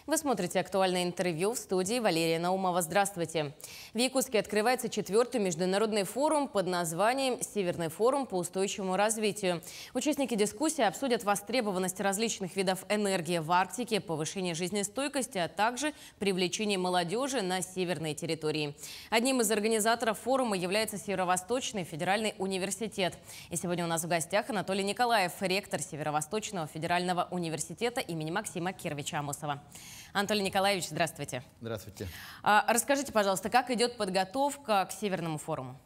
Вы смотрите «Актуальное интервью», в студии Валерия Наумова. Здравствуйте. В Якутске открывается 4-й международный форум под названием «Северный форум по устойчивому развитию». Участники дискуссии обсудят востребованность различных видов энергии в Арктике, повышение жизнестойкости, а также привлечение молодежи на северные территории. Одним из организаторов форума является Северо-Восточный федеральный университет. И сегодня у нас в гостях Анатолий Николаев, ректор Северо-Восточного федерального университета имени Максима Кировича Амосова. Анатолий Николаевич, здравствуйте. Здравствуйте. Расскажите, пожалуйста, как идет подготовка к Северному форуму?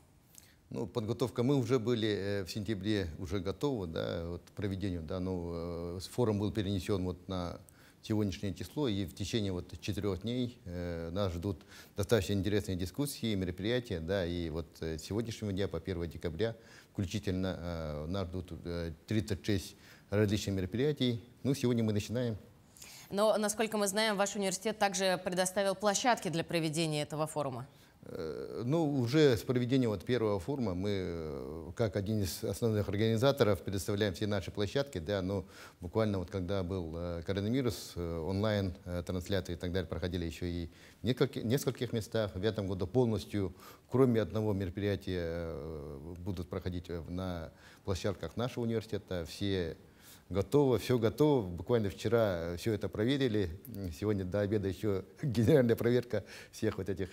Ну, подготовка, мы уже были в сентябре уже готовы, да, вот, к проведению, да, форум был перенесен вот на сегодняшнее число, и в течение вот 4 дней нас ждут достаточно интересные дискуссии, мероприятия, да, и вот с сегодняшнего дня по 1 декабря включительно нас ждут 36 различных мероприятий. Ну, сегодня мы начинаем. Но, насколько мы знаем, ваш университет также предоставил площадки для проведения этого форума. Ну, уже с проведения вот первого форума мы, как один из основных организаторов, предоставляем все наши площадки, да, но буквально вот когда был коронавирус, онлайн-трансляции и так далее проходили еще и в нескольких местах. В этом году полностью, кроме одного мероприятия, будут проходить на площадках нашего университета. Все готово, все готово. Буквально вчера все это проверили. Сегодня до обеда еще генеральная проверка всех вот этих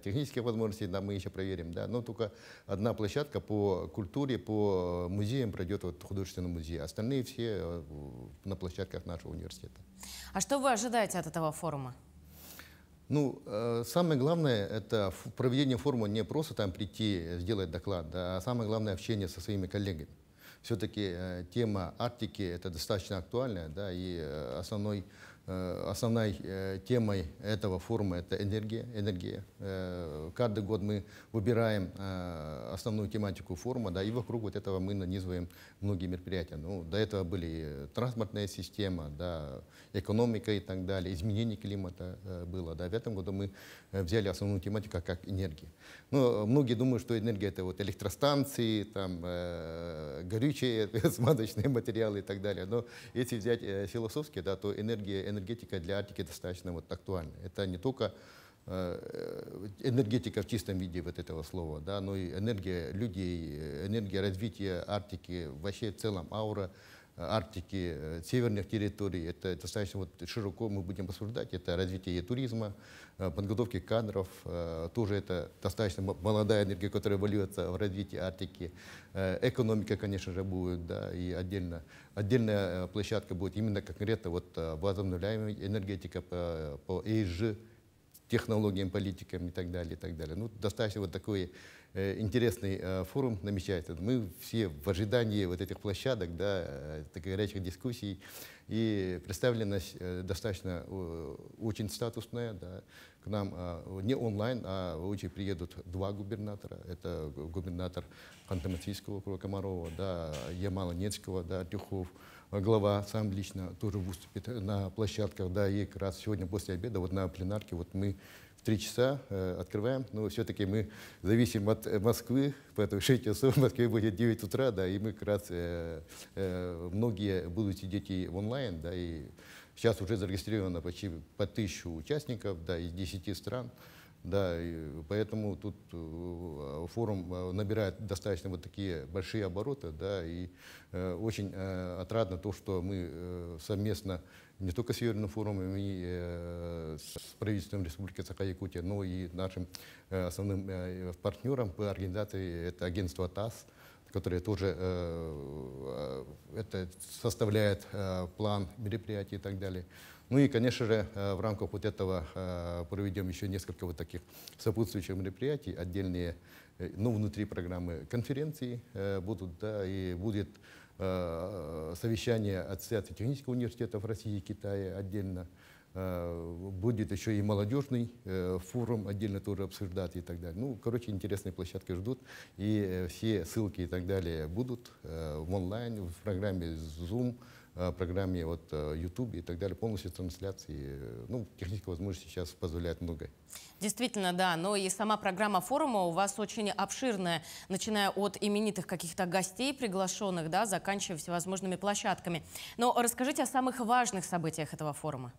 технических возможностей, да, мы еще проверим. Да. Но только одна площадка по культуре, по музеям пройдет вот художественный музей. Остальные все на площадках нашего университета. А что вы ожидаете от этого форума? Ну, самое главное, это проведение форума не просто там прийти, сделать доклад, да, а самое главное общение со своими коллегами. Все-таки тема Арктики это достаточно актуальная, да, и основной темой этого форума это энергия. Каждый год мы выбираем основную тематику форума, да, и вокруг вот этого мы нанизываем многие мероприятия. Ну, до этого были транспортная система, да, экономика и так далее, изменение климата было. Да. В этом году мы взяли основную тематику как энергия. Но многие думают, что энергия это вот электростанции, там, горючие, смазочные материалы и так далее. Но если взять философски, да, то энергетика для Арктики достаточно вот актуальна. Это не только энергетика в чистом виде вот этого слова, да, но и энергия людей, энергия развития Арктики, вообще в целом аура Арктики, северных территорий. Это достаточно вот широко мы будем обсуждать. Это развитие туризма, подготовки кадров. Тоже это достаточно молодая энергия, которая вольется в развитие Арктики. Экономика, конечно же, будет, да, и отдельная площадка будет именно конкретно вот возобновляемая энергетика по ESG, технологиям, политикам и так далее, и так далее. Ну, достаточно вот такой интересный форум намечается. Мы все в ожидании вот этих площадок, да, таких горячих дискуссий. И представленность достаточно очень статусная. Да. К нам не онлайн, а воочию приедут 2 губернатора. Это губернатор Ханты-Мансийского округа Комарова, да, Ямало-Ненецкого, да, Тюхов. Глава сам лично тоже выступит на площадках. Да, и как раз сегодня после обеда вот на пленарке вот мы в 3 часа открываем. Но все-таки мы зависим от Москвы, поэтому 6 часов в Москве будет 9 утра, да, и мы как раз многие будут сидеть и в онлайн, да, и сейчас уже зарегистрировано почти по 1000 участников, да, из 10 стран. Да, и поэтому тут форум набирает достаточно вот такие большие обороты, да, и очень отрадно то, что мы совместно не только с Северным форумом и с правительством Республики Саха-Якутия, но и нашим основным партнером по организации это агентство ТАСС, которое тоже это составляет план мероприятий и так далее. Ну и, конечно же, в рамках вот этого проведем еще несколько вот таких сопутствующих мероприятий, отдельные, ну, внутри программы конференции будут, да, и будет совещание Ассоциации технических университетов России и Китая отдельно, будет еще и молодежный форум отдельно тоже обсуждать и так далее. Ну, короче, интересные площадки ждут, и все ссылки и так далее будут в онлайн, в программе Zoom, программе вот YouTube и так далее, полностью трансляции. Ну, технические возможности сейчас позволяют многое. Действительно, да, но и сама программа форума у вас очень обширная, начиная от именитых каких-то гостей приглашенных, да, заканчивая всевозможными площадками. Но расскажите о самых важных событиях этого форума.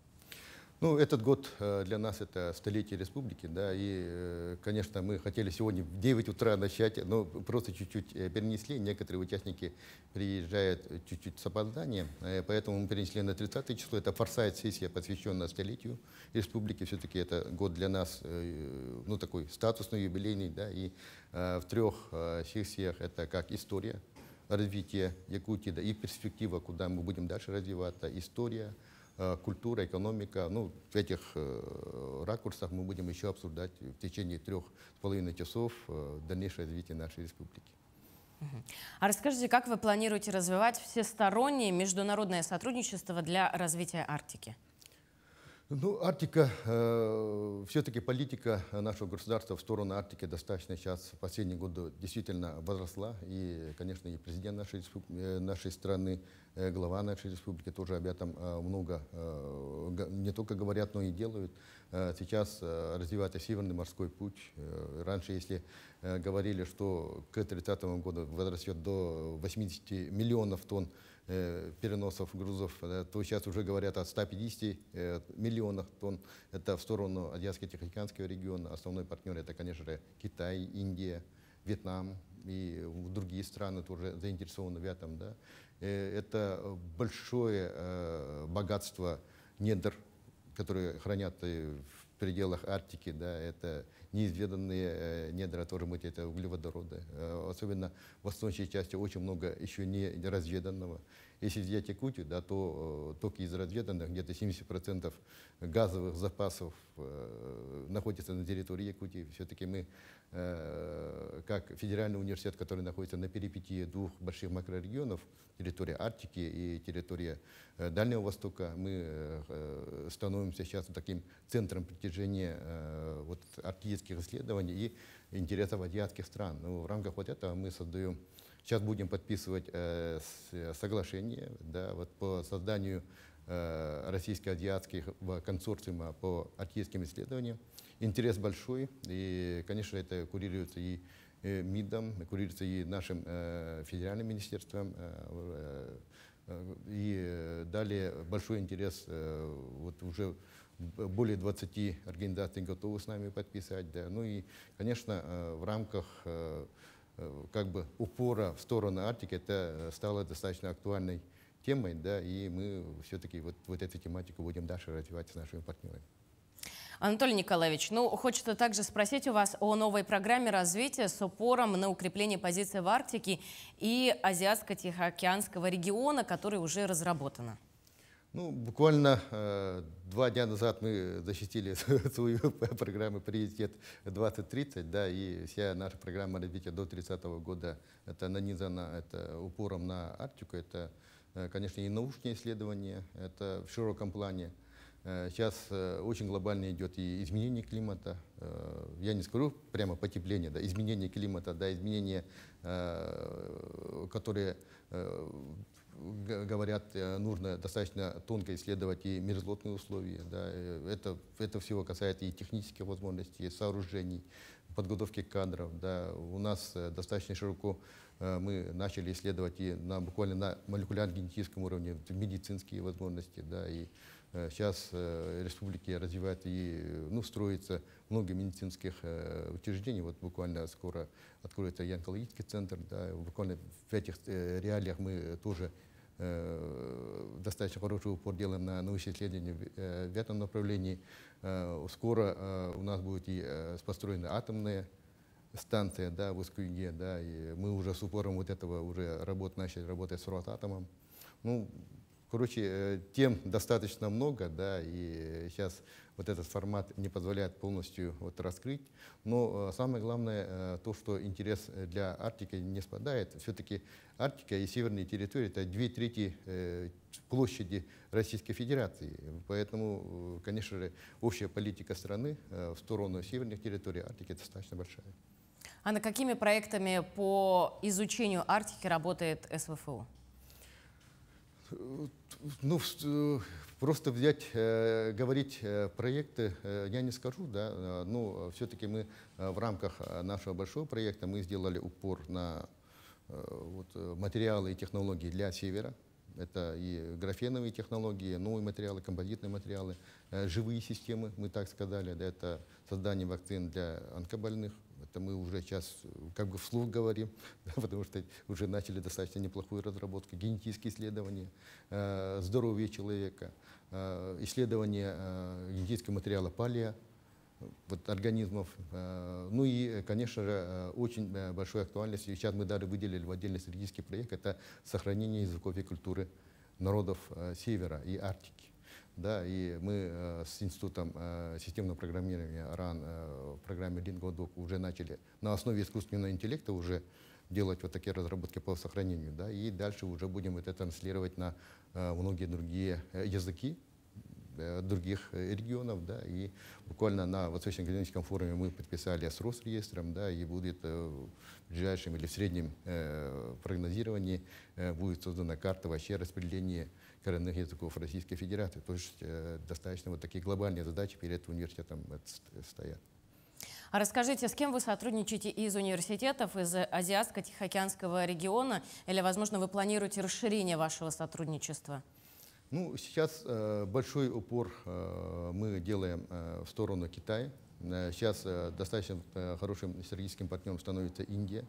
Ну, этот год для нас это столетие республики, да, и, конечно, мы хотели сегодня в 9 утра начать, но просто чуть-чуть перенесли, некоторые участники приезжают чуть-чуть с опозданием, поэтому мы перенесли на 30 число, это форсайт-сессия, посвященная столетию республики, все-таки это год для нас, ну, такой статусный, юбилейный, да, и в 3 сессиях это как история развития Якутии, да, и перспектива, куда мы будем дальше развиваться, история, культура, экономика. Ну, в этих ракурсах мы будем еще обсуждать в течение 3,5 часов дальнейшее развитие нашей республики. А расскажите, как вы планируете развивать всестороннее международное сотрудничество для развития Арктики? Ну, Арктика, все-таки политика нашего государства в сторону Арктики достаточно сейчас в последние годы действительно возросла. И, конечно, и президент нашей страны, глава нашей республики тоже об этом много не только говорят, но и делают. Сейчас развивается Северный морской путь. Раньше, если говорили, что к 30 году возрастет до 80 миллионов тонн переносов грузов, то сейчас уже говорят о 150 миллионах тонн. Это в сторону Азиатско-Тихоокеанского региона. Основной партнер это, конечно же, Китай, Индия, Вьетнам и другие страны тоже заинтересованы в этом. Да. Это большое богатство недр, которые хранят в пределах Арктики, да, это неизведанные недра, тоже это углеводороды. Особенно в восточной части очень много еще не разведанного. Если взять Якутию, да, то только из разведанных где-то 70% газовых запасов находится на территории Якутии. Все-таки мы, как федеральный университет, который находится на перипетии 2 больших макрорегионов, территория Арктики и территория Дальнего Востока, мы становимся сейчас таким центром притяжения вот, арктических исследований и интересов азиатских стран. Ну, в рамках вот этого мы создаем, сейчас будем подписывать соглашение, да, вот, по созданию российско-азиатского консорциума по арктическим исследованиям. Интерес большой, и, конечно, это курируется и МИДом, курируется и нашим федеральным министерством. И далее большой интерес, вот уже более 20 организаций готовы с нами подписать. Да. Ну и, конечно, в рамках как бы упора в сторону Арктики это стало достаточно актуальной темой, да, и мы все-таки вот эту тематику будем дальше развивать с нашими партнерами. Анатолий Николаевич, ну, хочется также спросить у вас о новой программе развития с упором на укрепление позиций в Арктике и Азиатско-Тихоокеанского региона, которая уже разработана. Ну, буквально 2 дня назад мы защитили свою программу «Приоритет 2030», да, и вся наша программа развития до 30 года это нанизана упором на Арктику, это, конечно, и научные исследования, это в широком плане. Сейчас очень глобально идет и изменение климата, я не скажу прямо потепление, да, изменение климата, да, изменения, которые говорят, нужно достаточно тонко исследовать и мерзлотные условия. Да, это всего касается и технических возможностей, и сооружений, подготовки кадров. Да. У нас достаточно широко мы начали исследовать и буквально на молекулярно-генетическом уровне медицинские возможности. Да, и сейчас республики развивают и строится много медицинских учреждений. Вот буквально скоро откроется и онкологический центр. Да, буквально в этих реалиях мы тоже достаточно хороший упор делаем на научные исследования в этом направлении. Скоро у нас будет и построена атомная станция, да, в Усть-Куйге, да, и мы уже с упором вот этого уже начали работать с Росатомом. Ну, короче, тем достаточно много, да, и сейчас вот этот формат не позволяет полностью вот раскрыть. Но самое главное, то, что интерес для Арктики не спадает. Все-таки Арктика и северные территории – это 2/3 площади Российской Федерации. Поэтому, конечно же, общая политика страны в сторону северных территорий Арктики достаточно большая. А над какими проектами по изучению Арктики работает СВФУ? Ну, просто взять, говорить проекты я не скажу, да, но все-таки мы в рамках нашего большого проекта мы сделали упор на вот, материалы и технологии для Севера. Это и графеновые технологии, новые материалы, композитные материалы, живые системы, мы так сказали. Да, это создание вакцин для онкобольных. Это мы уже сейчас как бы вслух говорим, да, потому что уже начали достаточно неплохую разработку. Генетические исследования, здоровье человека, исследование генетического материала палео, вот, организмов. Ну и, конечно же, очень большой актуальностью. Сейчас мы даже выделили в отдельный стратегический проект, это сохранение языков и культуры народов Севера и Арктики. Да, и мы с Институтом системного программирования РАН в программе LinguaDoc уже начали на основе искусственного интеллекта уже делать вот такие разработки по сохранению. Да, и дальше уже будем это транслировать на многие другие языки других регионов, да, и буквально на Восточно-экономическом форуме мы подписали с Росреестром, да, и будет в ближайшем или в среднем прогнозировании будет создана карта вообще распределения коренных языков Российской Федерации. То есть достаточно вот такие глобальные задачи перед университетом стоят. А расскажите, с кем вы сотрудничаете из университетов, из Азиатско-Тихоокеанского региона, или, возможно, вы планируете расширение вашего сотрудничества? Ну, сейчас большой упор мы делаем в сторону Китая. Сейчас достаточно хорошим стратегическим партнером становится Индия.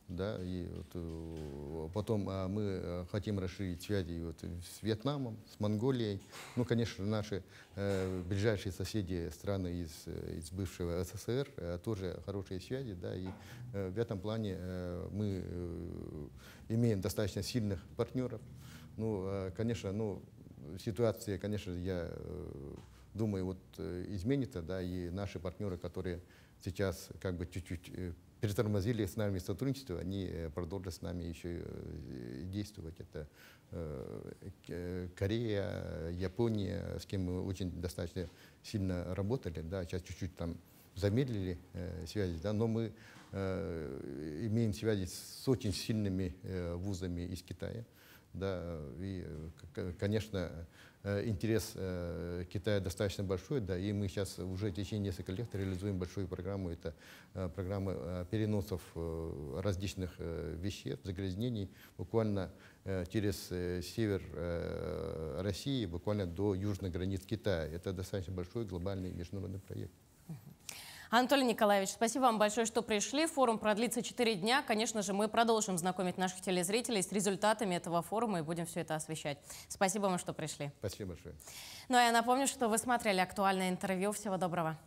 Да, и вот, потом мы хотим расширить связи вот с Вьетнамом, с Монголией. Ну, конечно, наши ближайшие соседи, страны из бывшего СССР, тоже хорошие связи. Да, и в этом плане мы имеем достаточно сильных партнеров. Ну, конечно, ну, ситуация, конечно, я думаю, вот изменится, да, и наши партнеры, которые сейчас как бы чуть-чуть перетормозили с нами сотрудничество, они продолжат с нами еще действовать. Это Корея, Япония, с кем мы очень достаточно сильно работали, да, сейчас чуть-чуть там замедлили связи, да, но мы имеем связи с очень сильными вузами из Китая. Да, и, конечно, интерес Китая достаточно большой, да, и мы сейчас уже в течение нескольких лет реализуем большую программу. Это программа переносов различных веществ, загрязнений буквально через север России, буквально до южных границ Китая. Это достаточно большой глобальный международный проект. Анатолий Николаевич, спасибо вам большое, что пришли. Форум продлится 4 дня. Конечно же, мы продолжим знакомить наших телезрителей с результатами этого форума и будем все это освещать. Спасибо вам, что пришли. Спасибо большое. Ну а я напомню, что вы смотрели актуальное интервью. Всего доброго.